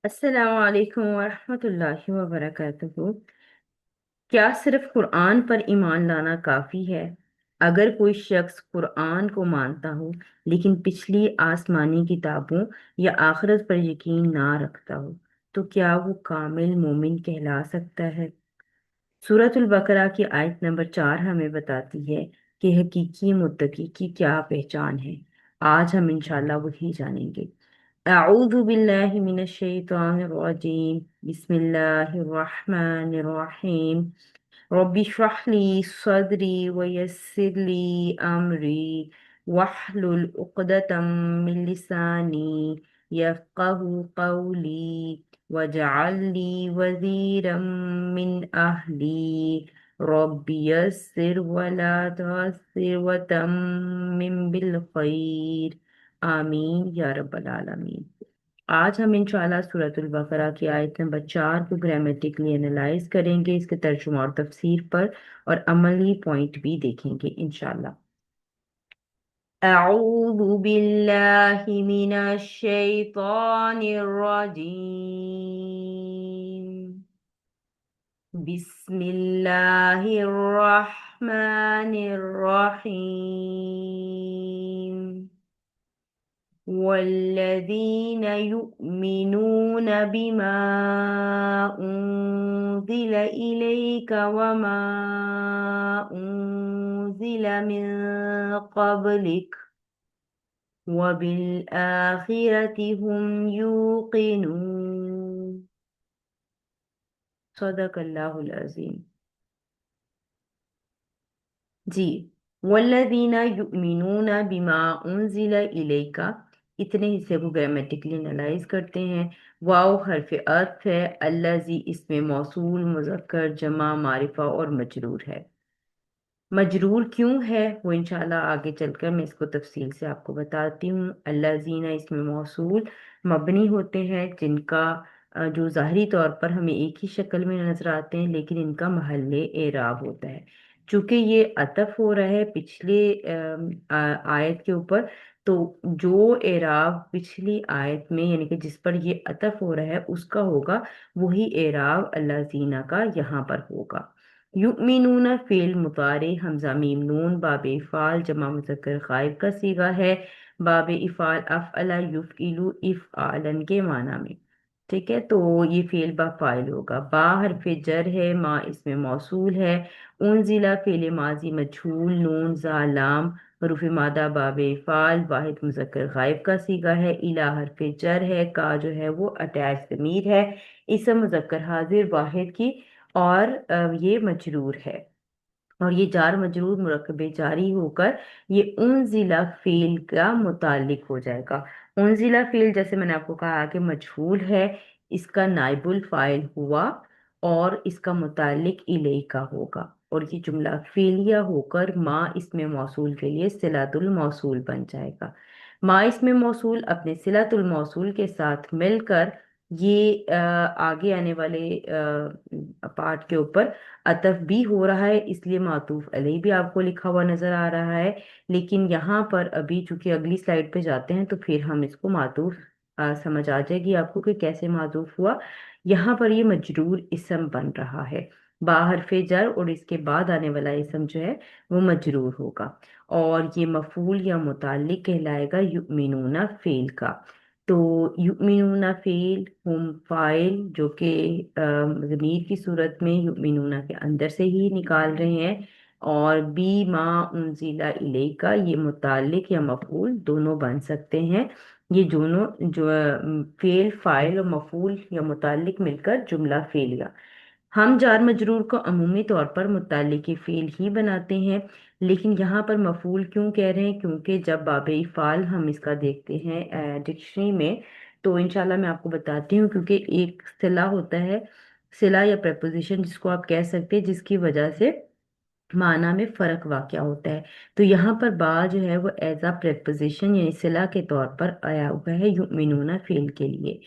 अस्सलाम वालेकुम वरहमतुल्लाहि वबरकातुहू। क्या सिर्फ कुरान पर ईमान लाना काफी है? अगर कोई शख्स कुरान को मानता हो लेकिन पिछली आसमानी किताबों या आखिरत पर यकीन ना रखता हो, तो क्या वो कामिल मोमिन कहला सकता है? सूरतुल बकरा की आयत नंबर 4 हमें बताती है कि हकीकी मुत्तकी की क्या पहचान है। आज हम इंशाल्लाह वही जानेंगे। अऊज़ु बिल्लाहि मिनश शैतानिर रजीम। बिस्मिल्लाहिर रहमानिर रहीम। रब्बि इश्रह ली सदरी व यस्सिर ली अमरी वहलुल उक़दतम मिन लिसानी यफ़क़हू क़ौली वजअल ली वज़ीरम मिन अहली रब्बि यस्सिर वला तुअस्सिर वतम्मिम बिल खैर। आमीन या रब्बल आलमीन। आज हम इंशाल्लाह सूरतुल बकरा की आयत नंबर 4 को ग्रामेटिकली एनालाइज करेंगे, इसके तर्जुमा और तफसीर पर, और अमली पॉइंट भी देखेंगे इंशाल्लाह। अऊज़ु बिल्लाहि मिनश शैतानिर रजीम। बिस्मिल्लाहिर रहमानिर रहीम। والذين يؤمنون بما أنزل إليك وما أنزل من قبلك وبالآخرة هم يوقنون صدق الله العظيم जी। वल्लज़ीना युमिनूना बिमा उनज़िला इलैका, इतने हिस्से को ग्रामेटिकली एनालाइज करते हैं। वाव हरफ अत्फ है, अल्लज़ी इसमें मौसूल मुज़क्कर जमा मारिफा और मजरूर है। मजरूर क्यों है वो इंशाल्लाह आगे चलकर मैं इसको तफसील से आपको बताती हूँ। अल्लाज़ीना इसमें मौसूल मबनी होते हैं जिनका जो ज़ाहरी तौर पर हमें एक ही शक्ल में नजर आते हैं, लेकिन इनका महल्ले एराब होता है। चूंकि ये अतफ हो रहा है पिछले आयत के ऊपर, तो जो एराब पिछली आयत में यानी कि जिस पर ये अतफ हो रहा है उसका होगा, वही एराब अल्लाज़ीना का यहाँ पर होगा। युमिनूना फेल मुतारे हमजा मीम नून बाब इफ़ाल जमा मुज़क्कर गायब का सीगा है। बाब इफ़ाल अफ़अला युफ़इलु इफ़आलन के माना में। ठीक है, तो ये फेल बा फाइल होगा। बा हरफ जर है, माँ इसमें मौसूल है। उनजिला फेल माजी मजहूल नून जा लाम हरूफ मादा बाब इफ़ाल वाहिद मुज़क्कर गायब का सीगा है। इला हरफ जर है, का जो है वो अटैच ज़मीर है इसम मुज़क्कर हाजिर वाहिद की, और ये मजरूर है। और ये जार मजरूर मुरक्कबे जारी होकर ये उन जिला फेल का मुतालिक हो जाएगा। उन जिला फेल जैसे मैंने आपको कहा कि मजहूल है, इसका नाइबुल फाइल हुआ और इसका मुतालिक इले का होगा, और ये जुमला फेलिया होकर माँ इसमें मौसूल के लिए सिलातुल मौसूल बन जाएगा। माँ इसमें मौसूल अपने सिलातुल मौसूल के साथ मिलकर ये आगे आने वाले पार्ट के ऊपर अतफ भी हो रहा है, इसलिए मातूफ अलैह भी आपको लिखा हुआ नजर आ रहा है। लेकिन यहाँ पर अभी चूंकि अगली स्लाइड पे जाते हैं तो फिर हम इसको मातूफ समझ आ जाएगी आपको कि कैसे मातूफ हुआ। यहाँ पर ये मजरूर इसम बन रहा है। बाहर फे जर और इसके बाद आने वाला इसम जो है वो मजरूर होगा, और ये मफूल या मुताल्लिक कहलाएगा युमिनूना फेल का। तो युमिनूना फेल हम फाइल जो कि ज़मीर की सूरत में युमिनूना के अंदर से ही निकाल रहे हैं, और बी मा उनजिला इलेका ये मुतालिक या मफूल दोनों बन सकते हैं। ये दोनों जो फेल फाइल और मफूल या मुतालिक मिलकर जुमला फेलिया। हम जार मजरूर को अमूमी तौर पर मुत्तल्लिक़ फ़ेल ही बनाते हैं, लेकिन यहाँ पर मफूल क्यों कह रहे हैं? क्योंकि जब बाब फ़ाल हम इसका देखते हैं डिक्शनरी में, तो इंशाल्लाह मैं आपको बताती हूँ। क्योंकि एक सिला होता है, सिला या प्रपोजिशन जिसको आप कह सकते हैं, जिसकी वजह से माना में फ़र्क वाक़या होता है। तो यहाँ पर बा जो है वो एज आ प्रपोजिशन यानी सिला के तौर पर आया हुआ है युमिनूना फ़ेल के लिए।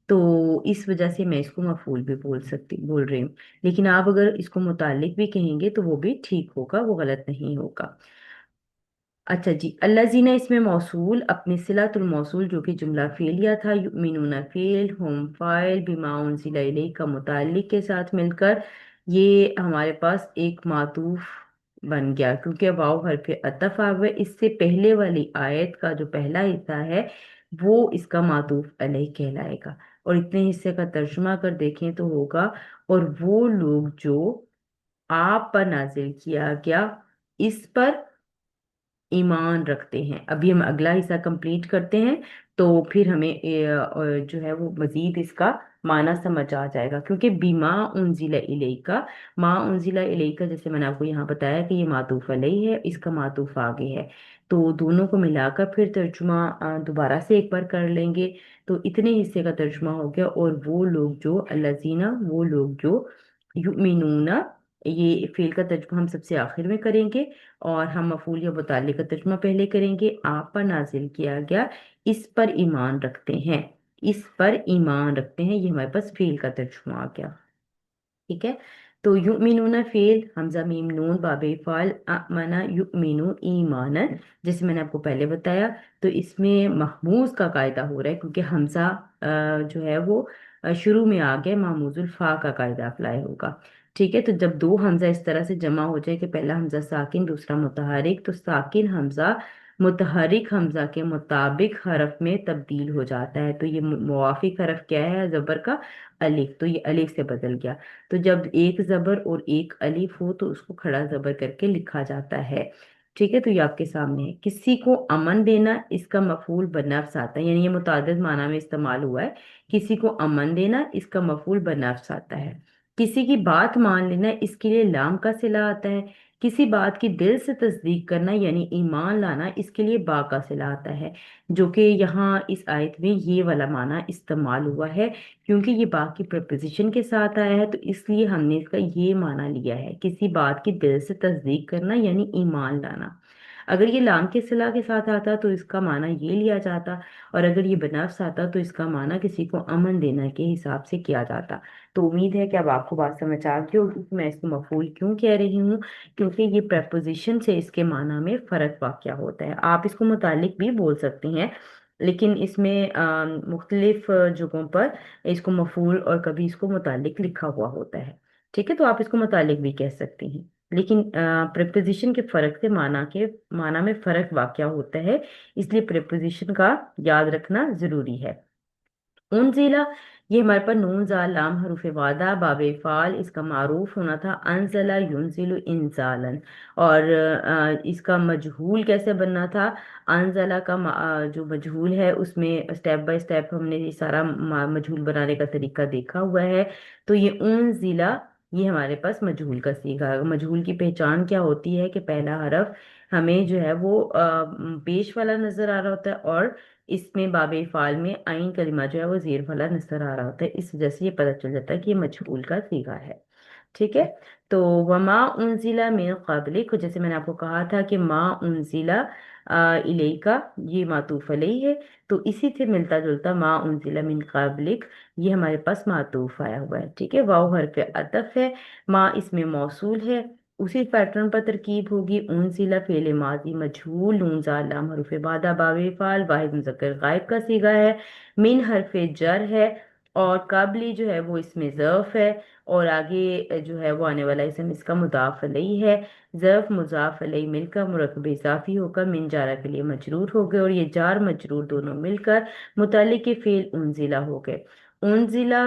तो इस वजह से मैं इसको मफूल भी बोल रही हूँ। लेकिन आप अगर इसको मुतालिक भी कहेंगे तो वो भी ठीक होगा, वो गलत नहीं होगा। अच्छा जी, अल्लाजीना इसमें मौसूल, अपनी सिलातुल मौसूल जो कि जुमला फेलिया था, युमिनूना फेल, हम फाइल, बिमा उनजिला इलैक का मुताल्लिक के साथ मिलकर ये हमारे पास एक मातूफ बन गया, क्योंकि वाव हरफ अतफ आ गए। इससे पहले वाली आयत का जो पहला हिस्सा है वो इसका मातूफ अलैह कहलाएगा। और इतने हिस्से का तर्जुमा कर देखें तो होगा, और वो लोग जो आप पर नाजिल किया गया इस पर ईमान रखते हैं। अभी हम अगला हिस्सा कंप्लीट करते हैं, तो फिर हमें जो है वो मजीद इसका माना समझ आ जाएगा। क्योंकि बीमा उनजिला इलेका, माँ उनजिला इलेका, जैसे मैंने आपको यहाँ बताया कि ये मातूफ अलैहि है, इसका मातूफ आगे है। तो दोनों को मिलाकर फिर तर्जुमा दोबारा से एक बार कर लेंगे। तो इतने हिस्से का तर्जुमा हो गया, और वो लोग जो अल्लाजीना, वो लोग जो युमिनूना, ये फेल का तर्जुमा हम सबसे आखिर में करेंगे, और हम मफूल या मुताल्लिक का तर्जुमा पहले करेंगे। आप पर नाजिल किया गया, इस पर ईमान रखते हैं, इस पर ईमान रखते हैं, ये हमारे पास फेल का तर्जुमा आ गया। ठीक है। तो युमिनूना फेल, हमजा मीम नून बाबे फाल, अमना युमिनु ईमानन, जैसे मैंने आपको पहले बताया। तो इसमें महमूज का कायदा हो रहा है, क्योंकि हमजा जो है वो शुरू में आ गया, महमूजुल फा का कायदा अप्लाई होगा। ठीक है। तो जब दो हमजा इस तरह से जमा हो जाए कि पहला हमजा साकिन दूसरा मुतहरिक, तो साकिन हमजा मुतहरिक हमजा के मुताबिक हरफ में तब्दील हो जाता है। तो ये मुवाफिक हरफ क्या है जबर का? अलिफ, तो ये अलिफ से बदल गया। तो जब एक जबर और एक अलिफ हो तो उसको खड़ा जबर करके लिखा जाता है। ठीक है। तो ये आपके सामने है। किसी को अमन देना, इसका मफूल बनफ्स आता है, यानी ये मुतादिद माना में इस्तेमाल हुआ है। किसी को अमन देना, इसका मफूल बनफ्स आता है। किसी की बात मान लेना, इसके लिए लाम का सिला आता है। किसी बात की दिल से तस्दीक करना यानी ईमान लाना, इसके लिए बा का सिला आता है। जो कि यहाँ इस आयत में ये वाला माना इस्तेमाल हुआ है, क्योंकि ये बाकी प्रपोजिशन के साथ आया है, तो इसलिए हमने इसका ये माना लिया है, किसी बात की दिल से तस्दीक करना यानी ईमान लाना। अगर ये लाम के सिला के साथ आता तो इसका माना ये लिया जाता, और अगर ये बनफ्स आता तो इसका माना किसी को अमन देना के हिसाब से किया जाता। तो उम्मीद है कि अब आपको बात समझ आ गई होगी कि मैं इसको मफूल क्यों कह रही हूँ, क्योंकि ये प्रपोजिशन से इसके माना में फर्क वाक़या होता है। आप इसको मुतालिक भी बोल सकती हैं, लेकिन इसमें मुख्तलिफ जगहों पर इसको मफूल और कभी इसको मुतालिक लिखा हुआ होता है। ठीक है। तो आप इसको मुतालिक भी कह सकती हैं, लेकिन प्रेपोजिशन के फर्क से माना में फर्क वाक़या होता है, इसलिए प्रेपोजिशन का याद रखना जरूरी है। उनजिला, ये हमारे पास नून जाल लाम हरूफ वादा बाबे फाल, इसका मारूफ होना था अनजला युनजिलु इंजालन। और इसका मजहूल कैसे बनना था? अनजला का जो मजहूल है उसमें स्टेप बाय स्टेप हमने ये सारा मजहूल बनाने का तरीका देखा हुआ है। तो ये उनजिला, ये हमारे पास मजहूल का सीखा है। मजहूल की पहचान क्या होती है कि पहला हरफ हमें जो है वो पेश वाला नजर आ रहा होता है, और इसमें बाबे फाल में आइन कलिमा जो है वो जेर वाला नजर आ रहा होता है। इस वजह से ये पता चल जाता है कि ये मजहूल का सीगा है। ठीक है। तो वमा उनजिला मिन क़ब्लिक, जैसे मैंने आपको कहा था कि मा उनजिला इलेका, ये मातूफ अलैहि है। तो इसी से मिलता जुलता मा उनजिला मिन क़ब्लिक, ये हमारे पास मातूफ आया हुआ है। ठीक है। वाव हरफ अतफ है, मा इसमें मौसूल है, उसी पैटर्न पर तरकीब होगी। उनजिला फेले माजी मजहूल, नून ज़ाल लाम हरूफ बादा बावे फाल, वाहिद मुज़क्कर गायब का सीगा है। मिन हरफ जर है, और काबली जो है वो इसमें ज़र्फ है, और आगे जो है वो आने वाला इसम इसका मुदाफ अलैहि है। ज़र्फ मुजाफ अलैहि मिलकर मुरक्कब इजाफी होकर मिन जारा के लिए मजरूर हो गए, और ये जार मजरूर दोनों मिलकर मुताल्लिक़ के फ़ेल उनजिला हो गए। उनजिला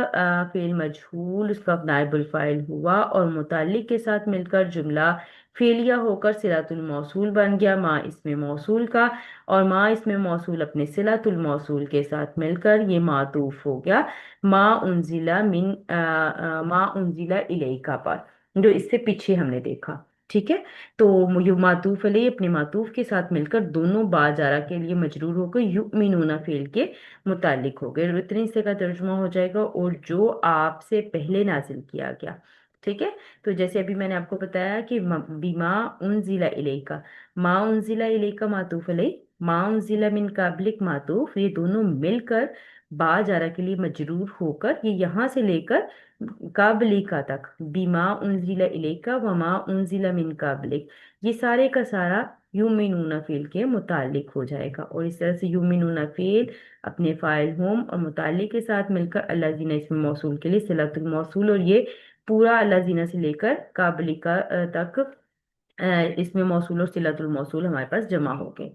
फ़ेल मजहूल, उसका नाइबुल फाइल हुआ, और मुताल्लिक़ के साथ मिलकर जुमला फेलिया होकर सिलातुल मौसूल बन गया, माँ इसमें मौसूल का। और माँ इसमें मौसूल अपने सिलातुल मौसूल के साथ मिलकर ये मातूफ हो गया माँ उनजिला इलेका पर, जो इससे पीछे हमने देखा। ठीक है। तो यू मातूफ अलैहि अपने मातूफ के साथ मिलकर दोनों बाजारा के लिए मजरूर होकर युमिनूना फेल के मुतालिक हो गए। इतने हिस्से का तर्जुमा हो जाएगा, और जो आपसे पहले नाजिल किया गया। ठीक है। तो जैसे अभी मैंने आपको बताया कि बीमा उनजिला इलेका, मा उनजिला इलेका मातूफ अलैहि, मा उनजिला मिन काब्लिक मातूफ, ये दोनों मिलकर बा जारा के लिए मजरूर होकर ये यहाँ से लेकर काबलिका तक, बीमा उनजिला इलेका वमा उनजिला मिन काबलिक, ये सारे का सारा युमिनूना फ़ेल के मुतालिक हो जाएगा। और इस तरह से युमिनूना फ़ेल अपने फ़ाइल हुम और मुतालिक के साथ मिलकर अल्लाज़ीना इसम मौसूल के लिए सिलतुल मौसूल, और ये पूरा अल्लाज़ीना से लेकर काबलिका तक इसमें मौसूल और सिलतुल मौसूल हमारे पास जमा हो गए।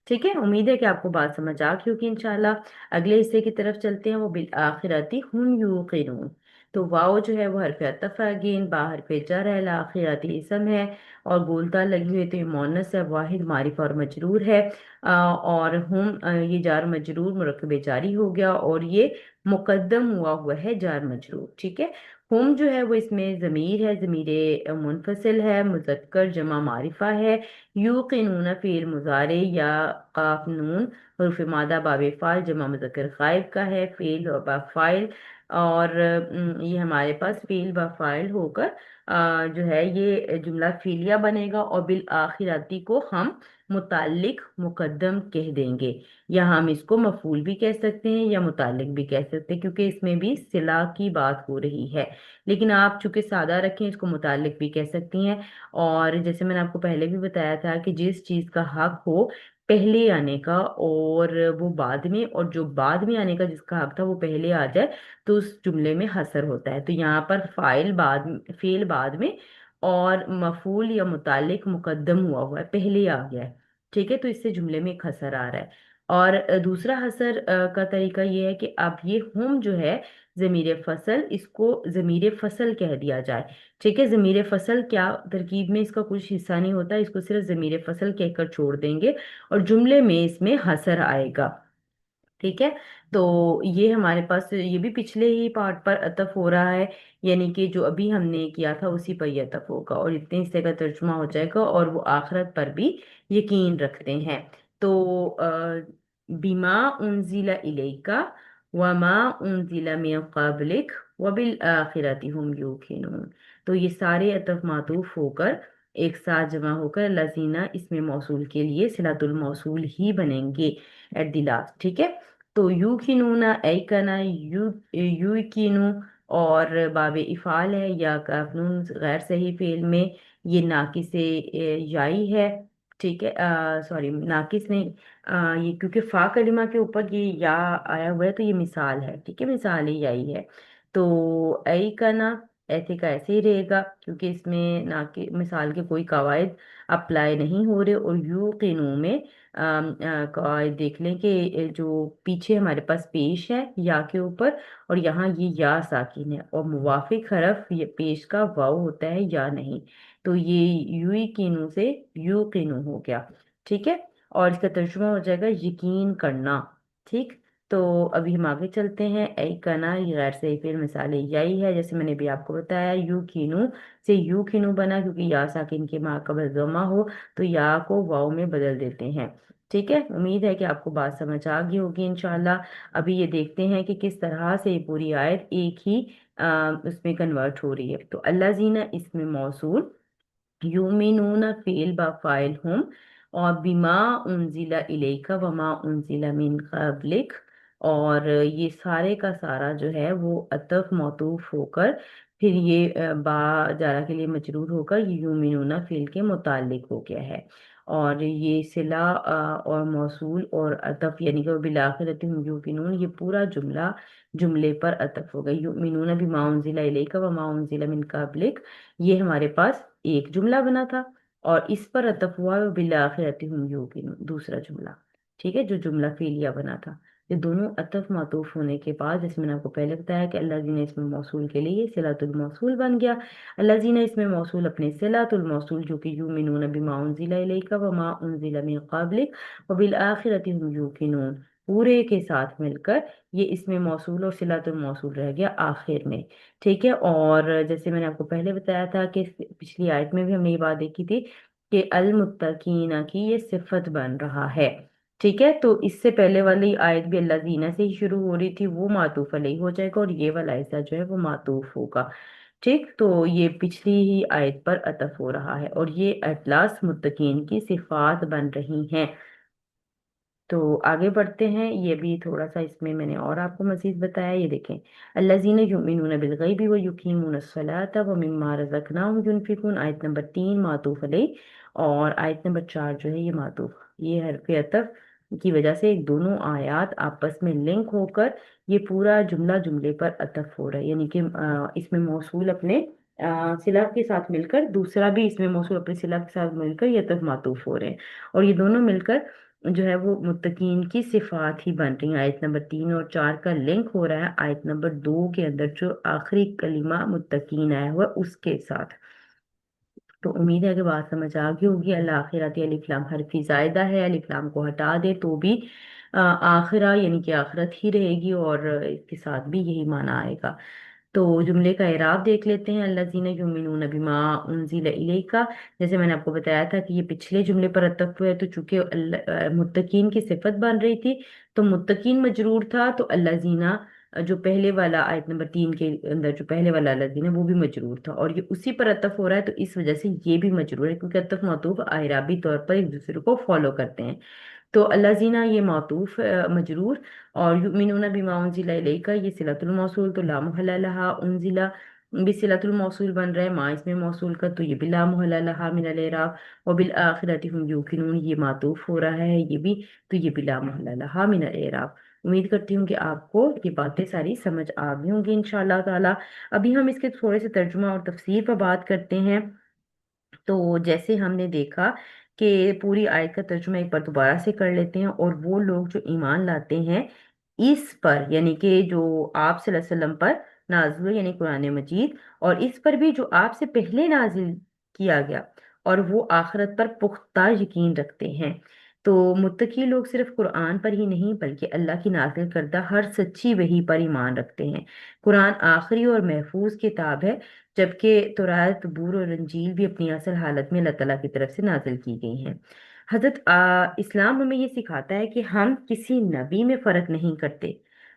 ठीक है, उम्मीद है कि आपको बात समझ आ गई होगी इंशाल्लाह। अगले हिस्से की तरफ चलते हैं, वो बिल आखिरती हम यूकिनून। तो वाओ जो है वो हरफ अतफ है, अगेन बा हरफ जर है, आखिरती इसम है और गोलताल लगी हुई है, तो ये मोनस है, वाहिद मारिफा और मजरूर है। और हम ये जार मजरूर मुरक्कब जारी हो गया और ये मुकद्दम हुआ हुआ है जार मजरूर। ठीक है, हम जो है वो इसमें ज़मीर है, ज़मीर मुनफसिल है, मुज़क्कर जमा मारिफा है। यूक़िनून फ़ील मुज़ारे या क़ाफ नून हुर्फ़ मादा बाब फ़ाइल जमा मुज़क्कर ग़ाइब का है, फ़ील व बा फ़ाइल। और ये हमारे पास फ़ील व फ़ाइल होकर जो है ये जुमला फ़ीलिया बनेगा, और बिल आखिराती को हम मुताल्लिक मुकद्दम कह देंगे, या हम इसको मफूल भी कह सकते हैं या मुताल्लिक भी कह सकते हैं, क्योंकि इसमें भी सिला की बात हो रही है। लेकिन आप चूंकि सादा रखें, इसको मुताल्लिक भी कह सकती हैं। और जैसे मैंने आपको पहले भी बताया था कि जिस चीज का हक हो पहले आने का और वो बाद में, और जो बाद में आने का जिसका हक था वो पहले आ जाए, तो उस जुमले में हसर होता है। तो यहाँ पर फेल बाद में और मफूल या मुतालिक मुकद्दम हुआ है, पहले आ गया है। ठीक है, तो इससे जुमले में एक हसर आ रहा है। और दूसरा हसर का तरीका ये है कि अब ये हम जो है जमीर फसल, इसको जमीर फसल कह दिया जाए। ठीक है, जमीर फसल क्या तरकीब में इसका कुछ हिस्सा नहीं होता, इसको सिर्फ जमीर फसल कहकर छोड़ देंगे और जुमले में इसमें हसर आएगा। ठीक है, तो ये हमारे पास ये भी पिछले ही पार्ट पर अतफ हो रहा है, यानी कि जो अभी हमने किया था उसी पर ये अतफ होगा और इतने हिस्से का तर्जुमा हो जाएगा, और वो आखिरत पर भी यकीन रखते हैं। तो बिमा उनजिला इलेका वमा उनजिला मिन क़ब्लिक वबिल आखिरति हुम यूक़िनून। तो ये सारे अतफ मातूफ होकर एक साथ जमा होकर लजीना इसमें मौसूल के लिए सिलातुल मौसूल ही बनेंगे एट द लास्ट। ठीक है, तो यूकिनूना ऐकना यूकिनू और बाब इफ़ाल है या काफनून गैर सही फेल में ये नाकिस याई है। ठीक है, सॉरी नाकिस नहीं, ये क्योंकि फा कलिमा के ऊपर ये या आया हुआ है तो ये मिसाल है। ठीक है, मिसाल ही यही है। तो ऐकना ऐसे का ऐसे ही रहेगा, क्योंकि इसमें ना कि मिसाल के कोई कवायद अप्लाई नहीं हो रहे। और यूकिनू में कवायद देख लें कि जो पीछे हमारे पास पेश है या के ऊपर, और यहाँ ये या साकिन है, और मुवाफिक हरफ ये पेश का वाव होता है या नहीं। तो ये यू कीनू से यू कीनू हो गया। ठीक है, और इसका तर्जुमा हो जाएगा यकीन करना। ठीक, तो अभी हम आगे चलते हैं। ऐ कना ये गैर सही फेल मिसाल यही है, जैसे मैंने भी आपको बताया यू कीनू से यू कीनू बना, क्योंकि या साकिन के माकबल जमा हो तो या को वाव में बदल देते हैं। ठीक है, उम्मीद है कि आपको बात समझ आ गई होगी इंशाल्लाह। अभी ये देखते हैं कि किस तरह से ये पूरी आयत एक ही उसमें कन्वर्ट हो रही है। तो अल्लाज़ीना इसमें मौसूल, युमिनून फेल बा फाइल हम, और बिमा उनजिला इलेका वमा उनजिला मिन क़ब्लिक। और ये सारे का सारा जो है वो अतफ मौतूफ होकर फिर ये बा जारा के लिए मजरूर होकर ये युमिनूना फेल के मुतालिक हो गया है। और ये सिला और मौसूल और अतफ यानी कि बिलाखिरत हम युकिनून, ये पूरा जुमला जुमले पर अतफ हो गया। युमिनूना बिमा उनजिला इलेका वमा उनजिला मिन क़ब्लिक, ये हमारे पास एक जुमला बना था, और इस पर अतफ हुआ बिलाखिरति हुम यूकिनून दूसरा जुमला। ठीक है, जो जुमला फेलिया बना था। ये दोनों अतफ मातूफ होने के बाद, जैसे मैंने आपको पहले बताया कि अल्लाह ने इसमें मौसूल के लिए सिलातुल मौसूल बन गया। अल्लाह ने इसमें मौसूल अपने सिलातुल मौसूल जो कि युमिनून बिमा उनजिला इलैका वमा उनजिला मिन क़ब्लिक व बिल आखिरति हुम यूकिनून पूरे के साथ मिलकर ये इसमें मौसूल और सिलातुल मौसूल रह गया आखिर में। ठीक है, और जैसे मैंने आपको पहले बताया था कि पिछली आयत में भी हमने ये बात देखी थी कि अल मुत्तकीना की ये सिफत बन रहा है। ठीक है, तो इससे पहले वाली आयत भी अल्लाह जीना से ही शुरू हो रही थी, वो मातूफ अलैहि हो जाएगा, और ये वाला हिस्सा जो है वो मातूफ होगा। ठीक, तो ये पिछली ही आयत पर अतफ हो रहा है, और ये अटलास मुत्तकीन की सिफात बन रही हैं। तो आगे बढ़ते हैं, ये भी थोड़ा सा इसमें मैंने और आपको मजीद बताया। ये देखें, अल्लज़ीना युमिनून बिल गैबि व युकीमून अस्सलाता व मिम्मा रज़क़नाहुम युनफिकून, आयत नंबर 3 मातूफ अलैह। اور آیت نمبر 4 جو ہے یہ معطوف، یہ حرف عطف کی وجہ سے دونوں آیات آپس میں لنک ہو کر یہ پورا جملہ جملے پر عطف ہو رہا ہے، یعنی کہ اس میں موصول اپنے صلہ کے ساتھ مل کر، دوسرا بھی اس میں موصول اپنے صلہ کے ساتھ مل کر یہ عطف معطوف ہو رہے ہیں، اور یہ دونوں مل کر جو ہے وہ متقین کی صفات ہی بن رہی ہیں۔ آیت نمبر 3 اور 4 کا لنک ہو رہا ہے آیت نمبر 2 کے اندر جو آخری کلمہ متقین آیا ہوا ہے اس کے ساتھ۔ تو امید ہے کہ بات سمجھ آ گئی ہوگی۔ اللہ آخرت الف لام حرفی زائدہ ہے، الف لام کو ہٹا دے تو بھی آخرہ یعنی کہ آخرت ہی رہے گی، اور اس کے ساتھ بھی یہی معنی آئے گا۔ تو جملے کا اعراب دیکھ لیتے ہیں، الذین یؤمنون بما انزل الیک، جیسے میں نے آپ کو بتایا تھا کہ یہ پچھلے جملے پر عطف ہوا ہے، تو چونکہ متقین کی صفت بن رہی تھی تو متقین مجرور تھا، تو الذین جو پہلے والا آیت نمبر 3 کے اندر جو پہلے والا الذین ہے وہ بھی مجرور تھا، اور یہ اسی پر عطف ہو رہا ہے تو اس وجہ سے یہ بھی مجرور ہے، کیونکہ عطف معطوف اعرابی طور پر ایک دوسرے کو فالو کرتے ہیں۔ تو الذین یہ معطوف مجرور، اور یؤمنون بما انزل الیک یہ صلۃ الموصول، تو لا محل لها انزل بھی صلۃ الموصول بن رہا ہے، ما اس میں موصول کا، تو یہ بھی لا محل لها من الاعراب، وبالآخرۃ هم یوقنون یہ معطوف ہو رہا ہے یہ بھی، تو یہ بھی لا محل لها من الاعراب۔ امید کرتی ہوں کہ آپ کو یہ باتیں ساری سمجھ آ گئی ہوں گی انشاءاللہ تعالی۔ ابھی ہم اس کے تھوڑے سے ترجمہ اور تفسیر پر بات کرتے ہیں۔ تو جیسے ہم نے دیکھا کہ پوری آیت کا ترجمہ ایک بار دوبارہ سے کر لیتے ہیں، اور وہ لوگ جو ایمان لاتے ہیں اس پر، یعنی کہ جو آپ صلی اللہ علیہ وسلم پر نازل ہوئے یعنی قرآن مجید، اور اس پر بھی جو آپ سے پہلے نازل کیا گیا، اور وہ آخرت پر پختہ یقین رکھتے ہیں۔ تو متقی لوگ صرف قرآن پر ہی نہیں بلکہ اللہ کی نازل کردہ ہر سچی وحی پر ایمان رکھتے ہیں۔ قرآن آخری اور محفوظ کتاب ہے، جبکہ تورات، زبور اور انجیل بھی اپنی اصل حالت میں اللہ تعالیٰ کی طرف سے نازل کی گئی ہیں۔ حضرت اسلام ہمیں یہ سکھاتا ہے کہ ہم کسی نبی میں فرق نہیں کرتے۔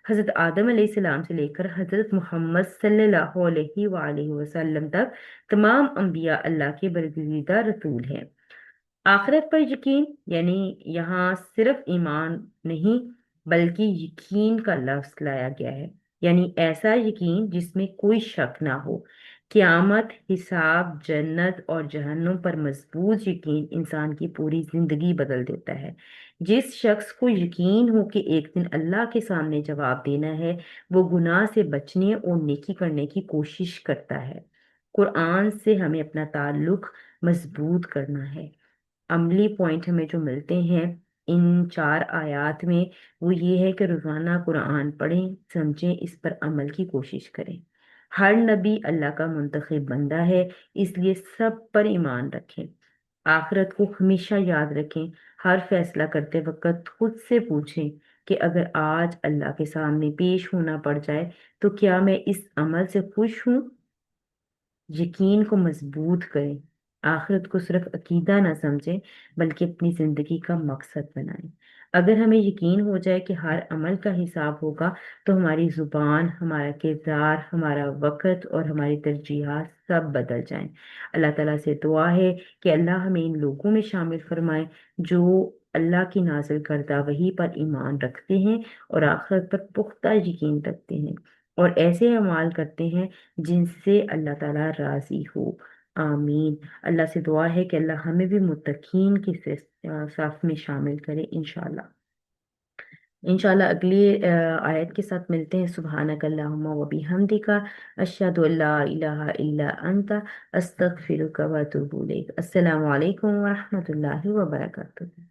حضرت آدم علیہ السلام سے لے کر حضرت محمد صلی اللہ علیہ وآلہ وسلم تک تمام انبیاء اللہ کے برگزیدہ رسول ہیں۔ آخرت پر یقین یعنی یہاں صرف ایمان نہیں بلکہ یقین کا لفظ لایا گیا ہے، یعنی ایسا یقین جس میں کوئی شک نہ ہو۔ قیامت، حساب، جنت اور جہنم پر مضبوط یقین انسان کی پوری زندگی بدل دیتا ہے۔ جس شخص کو یقین ہو کہ ایک دن اللہ کے سامنے جواب دینا ہے، وہ گناہ سے بچنے اور نیکی کرنے کی کوشش کرتا ہے۔ قرآن سے ہمیں اپنا تعلق مضبوط کرنا ہے۔ عملی پوائنٹ ہمیں جو ملتے ہیں ان 4 آیات میں وہ یہ ہے کہ روزانہ قرآن پڑھیں، سمجھیں، اس پر عمل کی کوشش کریں۔ ہر نبی اللہ کا منتخب بندہ ہے، اس لیے سب پر ایمان رکھیں۔ آخرت کو ہمیشہ یاد رکھیں۔ ہر فیصلہ کرتے وقت خود سے پوچھیں کہ اگر آج اللہ کے سامنے پیش ہونا پڑ جائے تو کیا میں اس عمل سے خوش ہوں؟ یقین کو مضبوط کریں، آخرت کو صرف عقیدہ نہ سمجھیں بلکہ اپنی زندگی کا مقصد بنائیں۔ اگر ہمیں یقین ہو جائے کہ ہر عمل کا حساب ہوگا تو ہماری زبان، ہمارا کردار، ہمارا وقت اور ہماری ترجیحات سب بدل جائیں۔ اللہ تعالیٰ سے دعا ہے کہ اللہ ہمیں ان لوگوں میں شامل فرمائے جو اللہ کی نازل کردہ وحی پر ایمان رکھتے ہیں اور آخرت پر پختہ یقین رکھتے ہیں، اور ایسے اعمال کرتے ہیں جن سے اللہ تعالیٰ راضی ہو۔ آمین۔ اللہ سے دعا ہے کہ اللہ ہمیں بھی متقین کی صف میں شامل کرے انشاءاللہ۔ انشاءاللہ اگلی آیت کے ساتھ ملتے ہیں۔ سبحانک اللہم و بحمدک، اشہد ان لا الہ الا انت، استغفرک و اتوب الیک۔ السلام علیکم ورحمۃ اللہ وبرکاتہ۔